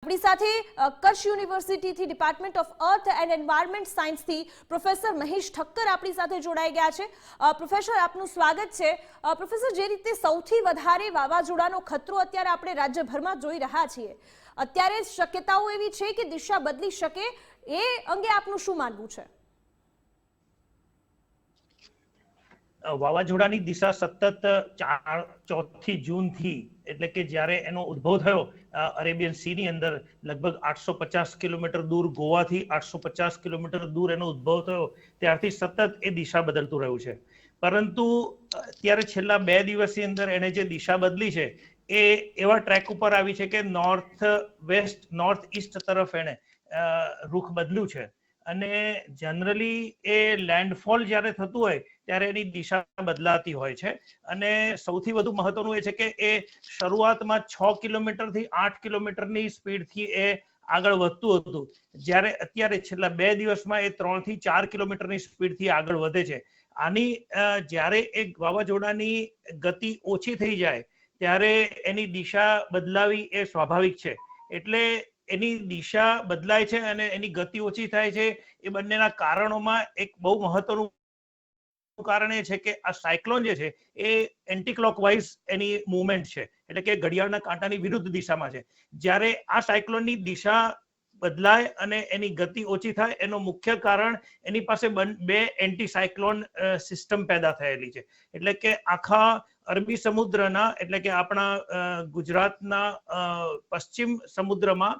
આપણી સાથે કચ્છ યુનિવર્સિટીથી department of earth and environment સાયન્સથી પ્રોફેસર મહેશ ઠક્કર આપણી સાથે જોડાઈ ગયા છે. પ્રોફેસર, આપનું સ્વાગત છે. પ્રોફેસર, જે રીતે સૌથી વધારે વાવાઝોડાનો ખતરો અત્યારે આપણે રાજ્યભરમાં જોઈ રહ્યા છીએ, અત્યારે શક્યતાઓ એવી છે કે દિશા બદલી શકે, એ અંગે આપનું શું માનવું છે? વાવાઝોડાની દિશા સતત 4 જૂનથી, એટલે કે જ્યારે એનો ઉદ્ભવ થયો અરેબિયન સીની અંદર, લગભગ 850 કિલોમીટર દૂર ગોવાથી 850 કિલોમીટર દૂર એનો ઉદ્ભવ થયો, ત્યારથી સતત એ દિશા બદલતું રહ્યું છે. પરંતુ અત્યારે છેલ્લા 2 દિવસની અંદર એને જે દિશા બદલી છે એ એવા ટ્રેક ઉપર આવી છે કે નોર્થ ઈસ્ટ તરફ એને રૂખ બદલ્યું છે. અને જનરલી એ લેન્ડફોલ જ્યારે થતું હોય ત્યારે એની દિશા બદલાતી હોય છે. અને સૌથી વધુ મહત્વનું એ છે કે એ શરૂઆતમાં 6 કિલોમીટરથી 8 કિલોમીટરની સ્પીડથી એ આગળ વધતું હતું, જ્યારે અત્યારે છેલ્લા 2 દિવસમાં એ 3 થી 4 કિલોમીટરની સ્પીડથી આગળ વધે છે. આની જ્યારે એક વાવાઝોડાની ગતિ ઓછી થઈ જાય ત્યારે એની દિશા બદલાવી એ સ્વાભાવિક છે. એટલે એની દિશા બદલાય છે અને એની ગતિ ઓછી થાય છે. એ બંનેના કારણોમાં એક બહુ મહત્વનું કારણ એ છે કે આ સાયક્લોન જે છે એ એન્ટી ક્લોકવાઇઝ એની મૂવમેન્ટ છે, એટલે કે ઘડિયાળના કાંટાની વિરુદ્ધ દિશામાં છે. જ્યારે આ સાયક્લોનની દિશા બદલાય અને એની ગતિ ઓછી થાય એનું મુખ્ય કારણ એની પાસે 2 એન્ટી સાયક્લોન સિસ્ટમ પેદા થયેલી છે. એટલે કે આખા અરબી સમુદ્રના, એટલે કે આપણા ગુજરાતના પશ્ચિમ સમુદ્રમાં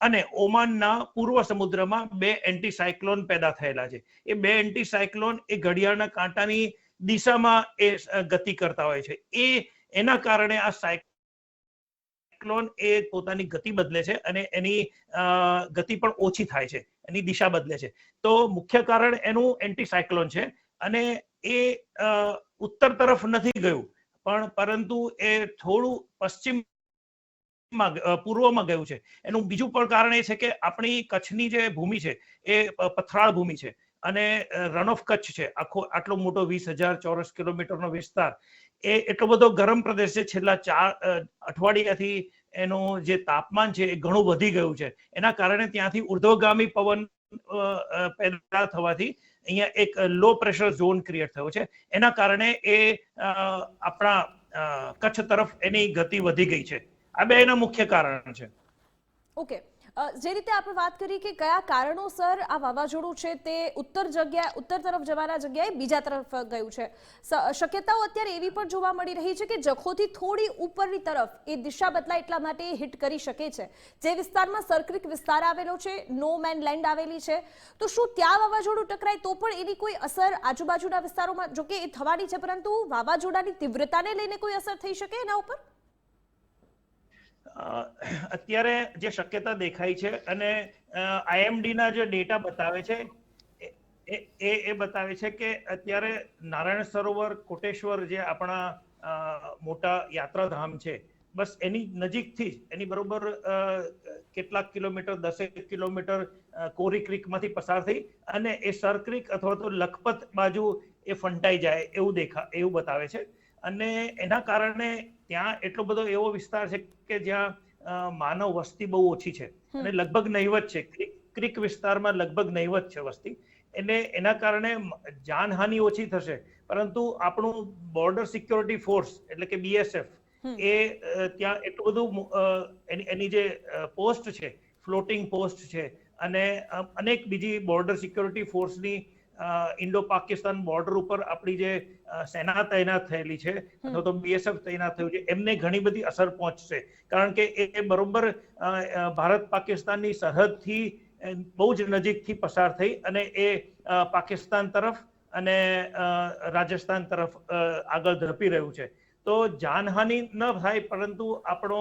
અને ઓમાનના પૂર્વ સમુદ્રમાં 2 એન્ટી સાયક્લોન પેદા થયેલા છે. એ 2 એન્ટી સાયક્લોન એ ઘડિયાળના કાંટાની દિશામાં એ ગતિ કરતા હોય છે. એના કારણે આ સાયક્લોન એ પોતાની ગતિ બદલે છે અને એની ગતિ પણ ઓછી થાય છે, એની દિશા બદલે છે. તો મુખ્ય કારણ એનું એન્ટી સાયક્લોન છે. અને એ ઉત્તર તરફ નથી ગયું, પરંતુ એ થોડું પૂર્વમાં ગયું છે. એનું બીજું પણ કારણ એ છે કે આપણી કચ્છની જે ભૂમિ છે એ પથરાળ ભૂમિ છે અને રન ઓફ કચ્છ છે. આટલો મોટો 20,000 ચોરસ કિલોમીટરનો વિસ્તાર, એ એટલો બધો ગરમ પ્રદેશ છે. છેલ્લા 4 અઠવાડિયાથી એનું જે તાપમાન છે એ ઘણું વધી ગયું છે. એના કારણે ત્યાંથી ઉર્ધ્વગામી પવન પેદા થવાથી અહીંયા એક લો પ્રેશર ઝોન ક્રિએટ થયો છે. એના કારણે એ આપણા કચ્છ તરફ એની ગતિ વધી ગઈ છે. આ બે એના મુખ્ય કારણ છે. ઓકે, જે રીતે આપણે વાત કરી કે કયા કારણોસર આ વાવાઝોડું છે તે ઉત્તર તરફ જવાના જગ્યાએ બીજા તરફ ગયું છે, શક્યતાઓ અત્યારે એવી પણ જોવા મળી રહી છે કે જખોથી થોડી ઉપરની તરફ એ દિશા બદલાય એટલા માટે હિટ કરી શકે છે. જે વિસ્તારમાં સર્ક્રિક વિસ્તાર આવેલો છે, નો મેન લેન્ડ આવેલી છે, તો શું ત્યાં વાવાઝોડું ટકરાય તો પણ એની કોઈ અસર આજુબાજુના વિસ્તારોમાં, જોકે એ થવાની છે, પરંતુ વાવાઝોડાની તીવ્રતાને લઈને કોઈ અસર થઈ શકે એના ઉપર? અત્યારે જે શક્યતા દેખાય છે અને IMDના જે ડેટા બતાવે છે એ બતાવે છે કે અત્યારે નારાયણ સરોવર, કોટેશ્વર, જે આપણા મોટા યાત્રાધામ છે, બસ એની નજીકથી જ, એની બરોબર કેટલાક કિલોમીટર, 10 કિલોમીટર કોરી ક્રીકમાંથી પસાર થઈ અને એ સર ક્રીક અથવા તો લખપત બાજુ એ ફંટાઈ જાય એવું બતાવે છે. અને એના કારણે ત્યાં એટલો બધો એવો વિસ્તાર છે કે જ્યાં માનવ વસ્તી બહુ ઓછી છે અને લગભગ નહિવત છે. ક્રીક વિસ્તારમાં લગભગ નહિવત છે વસ્તી. એટલે એના કારણે જાનહાનિ ઓછી થશે, પરંતુ આપણું બોર્ડર સિક્યોરિટી ફોર્સ, એટલે કે BSF, એ ત્યાં એટલું બધું એની જે પોસ્ટ છે, ફ્લોટિંગ પોસ્ટ છે, અને અનેક બીજી બોર્ડર સિક્યોરિટી ફોર્સની ઇન્ડો પાકિસ્તાન બોર્ડર ઉપર આપણી જે સેના તૈનાત થયેલી છે અથવા તો BSF તૈનાત થયું છે, એમને ઘણી બધી અસર પહોંચશે. કારણ કે એ બરોબર ભારત પાકિસ્તાનની સરહદથી બહુ જ નજીકથી પસાર થઈ અને એ પાકિસ્તાન તરફ અને રાજસ્થાન તરફ આગળ ધપી રહ્યું છે. તો જાનહાનિ ન થાય, પરંતુ આપણો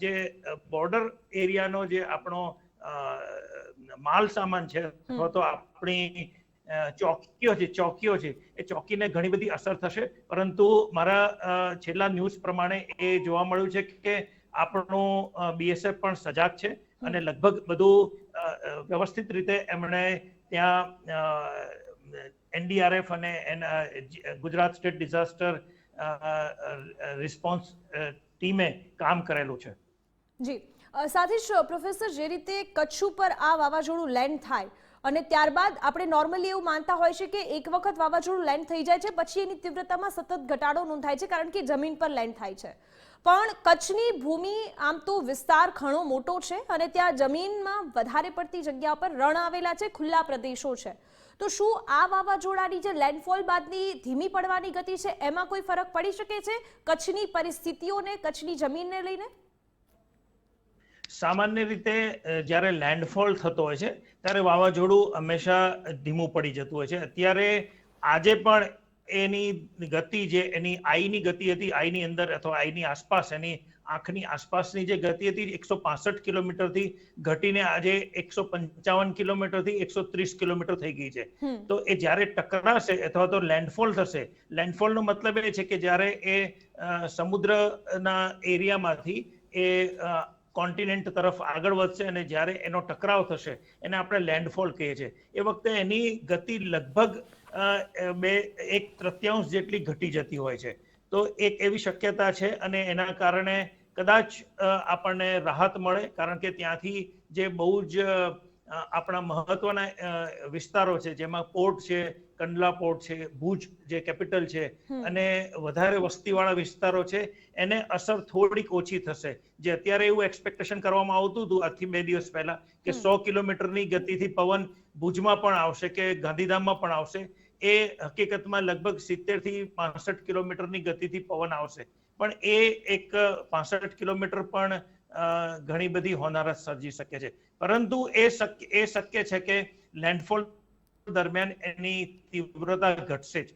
જે બોર્ડર એરિયાનો જે આપણો માલ સામાન છે અથવા તો આપણી ચોકીઓ છે, એ ચોકીને ઘણી બધી અસર થશે. પરંતુ મારા છેલ્લા ન્યૂઝ પ્રમાણે એ જોવા મળ્યું છે કે આપણું BSF પણ સજાગ છે અને લગભગ બધું વ્યવસ્થિત રીતે એમણે ત્યાં NDRF અને ગુજરાત સ્ટેટ ડિઝાસ્ટર રિસ્પોન્સ ટીમે કામ કરેલું છે. જી, સાથે જ પ્રોફેસર, જે રીતે કચ્છ ઉપર આ વાવાઝોડું લેન્ડ થાય અને ત્યારબાદ આપણે નોર્મલી એવું માનતા હોય છે કે એક વખત વાવાઝોડું લેન્ડ થઈ જાય છે પછી એની તીવ્રતામાં સતત ઘટાડો નોંધાય છે કારણ કે જમીન પર લેન્ડ થાય છે, પણ કચ્છની ભૂમિ આમ તો વિસ્તાર ઘણો મોટો છે અને ત્યાં જમીનમાં વધારે પડતી જગ્યા પર રણ આવેલા છે, ખુલ્લા પ્રદેશો છે, તો શું આ વાવાઝોડાની જે લેન્ડફોલ બાદની ધીમી પડવાની ગતિ છે એમાં કોઈ ફરક પડી શકે છે કચ્છની પરિસ્થિતિઓને, કચ્છની જમીનને લઈને? સામાન્ય રીતે જ્યારે લેન્ડફોલ થતો હોય છે ત્યારે વાવાઝોડું હંમેશા ધીમું પડી જતું હોય છે. અત્યારે આજે પણ એની ગતિ જે એની આઈની ગતિ હતી, આઈની અંદર અથવા આઈની આસપાસ, એની આંખની આસપાસની જે ગતિ હતી 165 કિલોમીટરથી ઘટીને આજે 155 કિલોમીટરથી 130 કિલોમીટર થઈ ગઈ છે. તો એ જ્યારે ટકરાશે અથવા તો લેન્ડફોલ થશે, લેન્ડફોલનો મતલબ એ છે કે જ્યારે એ સમુદ્રના એરિયામાંથી એ કોન્ટિનેન્ટ તરફ આગળ વધશે અને જ્યારે એનો ટકરાવ થશે એને આપણે લેન્ડફોલ કહીએ છીએ. એ વખતે એની ગતિ લગભગ 1/3 જેટલી ઘટી જતી હોય છે. તો એક એવી શક્યતા છે અને એના કારણે કદાચ આપણને રાહત મળે, કારણ કે ત્યાંથી જે બહુ જ આપણા મહત્વના વિસ્તારો છે જેમાં પોર્ટ છે, કંડલા પોર્ટ છે, ભુજ જે કેપિટલ છે અને વધારે વસ્તીવાળા વિસ્તારો છે, એને અસર થોડીક ઓછી થશે. જે અત્યારે એવું એક્સપેક્ટેશન કરવામાં આવતું હતું આજથી 2 દિવસ પહેલા કે 100 કિલોમીટરની ગતિથી પવન ભુજમાં પણ આવશે કે ગાંધીધામમાં પણ આવશે, એ હકીકતમાં લગભગ 70 થી 65 કિલોમીટરની ગતિથી પવન આવશે. પણ એ એક 65 કિલોમીટર પણ ઘણી બધી હોનારત સર્જી શકે છે. પરંતુ એ શક્ય છે કે લેન્ડફોલ દરમિયાન એની તીવ્રતા ઘટશે જ.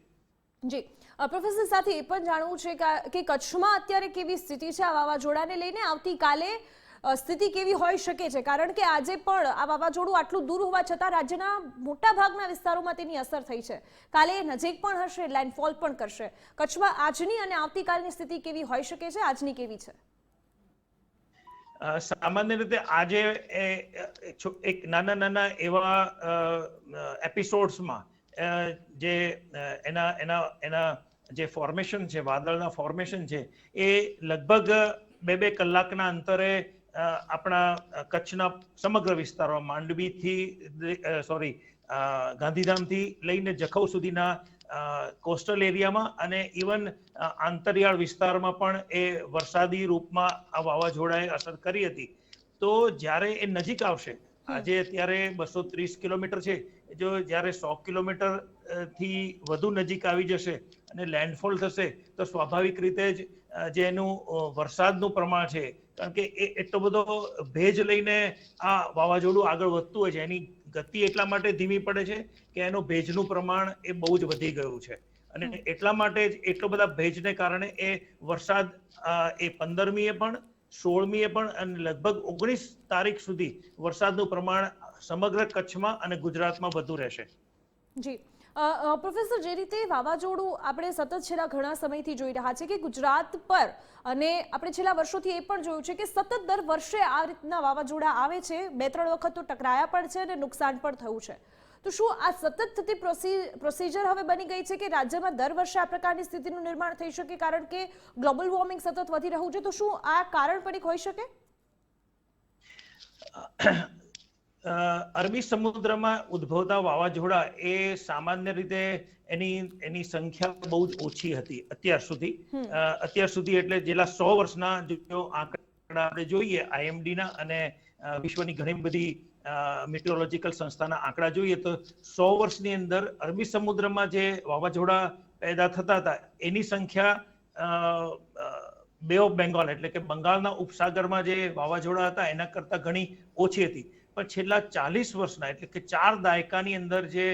જી પ્રોફેસર, સાથે એ પણ જાણવું છે કે કચ્છમાં અત્યારે કેવી સ્થિતિ છે આ વાવાઝોડાને લઈને? આવતીકાલે સ્થિતિ કેવી હોઈ શકે છે? કારણ કે આજે પણ આ વાવાઝોડું આટલું દૂર હોવા છતાં રાજ્યના મોટા ભાગના વિસ્તારોમાં તેની અસર થઈ છે. કાલે નજીક પણ હશે, લેન્ડફોલ પણ કરશે. કચ્છમાં આજની અને આવતીકાલની સ્થિતિ કેવી હોઈ શકે છે? આજની કેવી છે? સામાન્ય રીતે આજે એક નાના એવા એપિસોડ્સમાં જે એના જે ફોર્મેશન છે, વાદળના ફોર્મેશન છે, એ લગભગ 2 કલાકના અંતરે આપણા કચ્છના સમગ્ર વિસ્તારોમાં માંડવીથી ગાંધીધામથી લઈને જખૌ સુધીના કોસ્ટલ એરિયામાં અને ઇવન આંતરિયાળ વિસ્તારમાં પણ એ વરસાદી રૂપમાં આ વાવાઝોડાએ અસર કરી હતી. તો જ્યારે એ નજીક આવશે, આજે અત્યારે 230 કિલોમીટર છે, જો જ્યારે 100 કિલોમીટર થી વધુ નજીક આવી જશે અને લેન્ડફોલ થશે તો સ્વાભાવિક રીતે જ જે એનું વરસાદનું પ્રમાણ છે, કારણ કે એ એટલો બધો ભેજ લઈને આ વાવાઝોડું આગળ વધતું હોય છે, એની ગતિ એટલા માટે ધીમી પડે છે કે એનો ભેજનું પ્રમાણ એ બહુ જ વધી ગયું છે અને એટલા માટે જ એટલો બધા ભેજને કારણે એ વરસાદ એ 15મીએ પણ, 16મીએ પણ અને લગભગ 19 તારીખ સુધી વરસાદનું પ્રમાણ સમગ્ર કચ્છમાં અને ગુજરાતમાં વધુ રહેશે. જી પ્રોફેસર, જે રીતે વાવાઝોડું આપણે સતત છેલ્લા ઘણા સમયથી જોઈ રહ્યા છે કે ગુજરાત પર, અને આપણે છેલ્લા વર્ષોથી એ પણ જોયું છે કે સતત દર વર્ષે આ રીતના વાવાઝોડા આવે છે, 2-3 વખત તો ટકરાયા પણ છે અને નુકસાન પણ થયું છે. તો શું આ સતત થતી પ્રોસિજર હવે બની ગઈ છે કે રાજ્યમાં દર વર્ષે આ પ્રકારની સ્થિતિનું નિર્માણ થઈ શકે કારણ કે ગ્લોબલ વોર્મિંગ સતત વધી રહ્યું છે? તો શું આ કારણ પણ એક હોઈ શકે? અરબી સમુદ્રમાં ઉદ્ભવતા વાવાઝોડા એ સામાન્ય રીતે એની સંખ્યા બહુ જ ઓછી હતી અત્યાર સુધી એટલે છેલ્લા 100 વર્ષના જો આંકડા આપણે જોઈએ IMDના અને વિશ્વની ઘણી બધી મેટ્રોલોજીકલ સંસ્થાના આંકડા જોઈએ તો 100 વર્ષની અંદર અરબી સમુદ્રમાં જે વાવાઝોડા પેદા થતા હતા એની સંખ્યા બે ઓફ બેંગોલ એટલે કે બંગાળના ઉપસાગરમાં જે વાવાઝોડા હતા એના કરતાં ઘણી ઓછી હતી. પણ છેલ્લા 40 વર્ષના એટલે કે 4 દાયકાની અંદર જે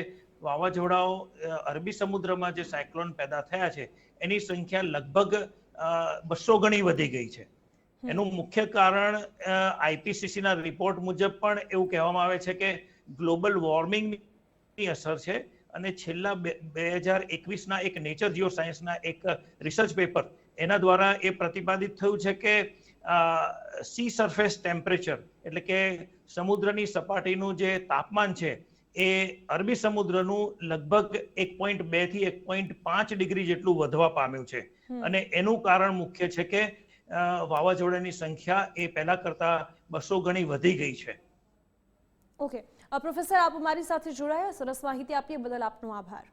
વાવાઝોડાઓ અરબી સમુદ્રમાં જે સાયક્લોન પેદા થયા છે એની સંખ્યા લગભગ 200 ગણી વધી ગઈ છે. એનું મુખ્ય કારણ IPCCના રિપોર્ટ મુજબ પણ એવું કહેવામાં આવે છે કે ગ્લોબલ વોર્મિંગની અસર છે અને છેલ્લા 2021ના એક નેચર જીઓ સાયન્સના એક રિસર્ચ પેપર એના દ્વારા એ પ્રતિપાદિત થયું છે કે સી સરફેસ ટેમ્પરેચર એટલે કે સમુદ્રની સપાટીનું જે તાપમાન છે એ અરબી સમુદ્રનું લગભગ 1.2 થી 1.5 ડિગ્રી જેટલું વધવા પામ્યું છે અને એનું કારણ મુખ્ય છે કે વાવાઝોડાની સંખ્યા એ પહેલા કરતા 200 ગણી વધી ગઈ છે. ઓકે પ્રોફેસર, આપ અમારી સાથે જોડાયા, સરસ માહિતી આપી બદલ આપનો આભાર.